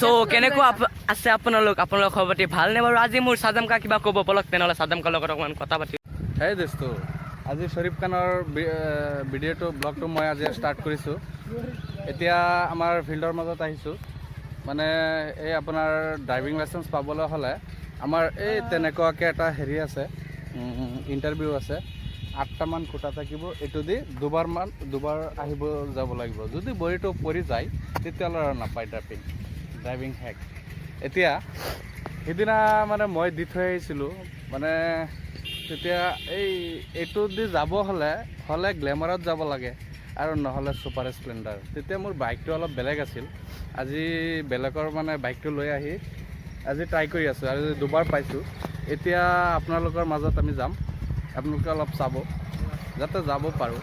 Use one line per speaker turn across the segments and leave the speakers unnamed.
So কেনেকুৱা আছে আপোনালোক খবৰ পাতি ভালনে বাৰু? আজি মোৰ সাদাম কা কিবা ক'ব বলক, তেনেহ'লে সাদাম কাৰ লগত অকণমান কথা পাতি।
হেই দোস্ত, আজি শ্বৰীফ খানৰ ভিডিঅ'টো ব্লগটো মই আজি ষ্টাৰ্ট কৰিছোঁ। এতিয়া আমাৰ ফিল্ডৰ মাজত আহিছোঁ, মানে এই আপোনাৰ ড্ৰাইভিং লাইচেঞ্চ পাবলৈ হ'লে আমাৰ এই তেনেকুৱাকৈ এটা হেৰি আছে, ইণ্টাৰভিউ আছে। 8টামান খুঁটা থাকিব, এইটো দি দুবাৰ আহিব যাব লাগিব। যদি বডীটো পৰি যায় তেতিয়াহ'লে আৰু নাপায় ড্ৰাইভিং হেক। এতিয়া সিদিনা মানে মই দি থৈ আহিছিলোঁ, মানে তেতিয়া এইটো দি যাব হ'লে গ্লেমাৰত যাব লাগে আৰু নহ'লে ছুপাৰ স্প্লেণ্ডাৰ। তেতিয়া মোৰ বাইকটো অলপ বেলেগ আছিল। আজি বেলেগৰ মানে বাইকটো লৈ আহি আজি ট্ৰাই কৰি আছোঁ আৰু দুবাৰ পাইছোঁ। এতিয়া আপোনালোকৰ মাজত আমি যাম, আপোনালোকে অলপ চাব যাতে যাব পাৰোঁ।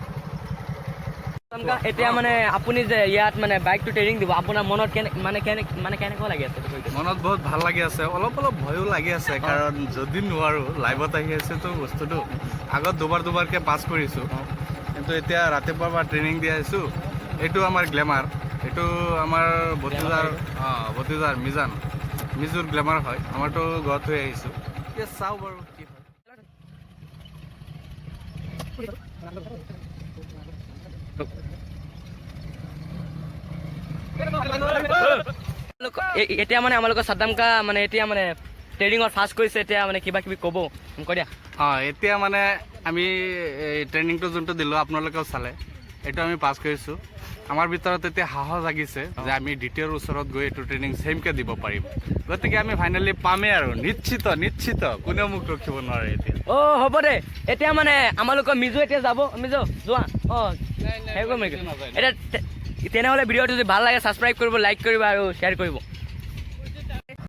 এতিয়া মানে আপুনি যে ইয়াত মানে বাইকটো ট্ৰেইনিং দিব, আপোনাৰ মনত কেনেকুৱা লাগি আছে?
মনত বহুত ভাল লাগি আছে, অলপ ভয়ো লাগি আছে, কাৰণ যদি নোৱাৰোঁ লাইভত আহি আছেতো বস্তুটো। আগত দুবাৰকৈ পাছ কৰিছোঁ, কিন্তু এতিয়া ৰাতিপুৱাৰ পৰা ট্ৰেইনিং দি আহিছোঁ। এইটো আমাৰ গ্লেমাৰ, এইটো আমাৰ ভতিজাৰ মিজুৰ গ্লেমাৰ হয়। আমাৰতো ঘৰত থৈ আহিছোঁ, এতিয়া চাওঁ বাৰু কি হয়।
এতিয়া মানে আমালোকৰ সাদাম কা মানে এতিয়া মানে ট্ৰেইনিঙত ফাৰ্ষ্ট কৰিছে, এতিয়া মানে কিবা কিবি ক'ব কৈ দিয়া।
এতিয়া মানে আমি এই ট্ৰেইনিংটো যোনটো দিলোঁ আপোনালোকেও চালে, এইটো আমি পাছ কৰিছোঁ। আমাৰ ভিতৰত এতিয়া সাহস জাগিছে যে আমি দ্বিতীয়ৰ ওচৰত গৈ এইটো ট্ৰেইনিং ছেমকৈ দিব পাৰিম। গতিকে আমি ফাইনেলি পামেই আৰু নিশ্চিত, কোনেও মোক ৰখিব নোৱাৰে এতিয়া।
হ'ব দে। এতিয়া মানে আমালোকৰ মিজু এতিয়া যাব, মিজু যোৱা। এতিয়া তেনেহ'লে ভিডিঅ'টো যদি ভাল লাগে ছাবস্ক্ৰাইব কৰিব, লাইক কৰিব আৰু শ্বেয়াৰ কৰিব।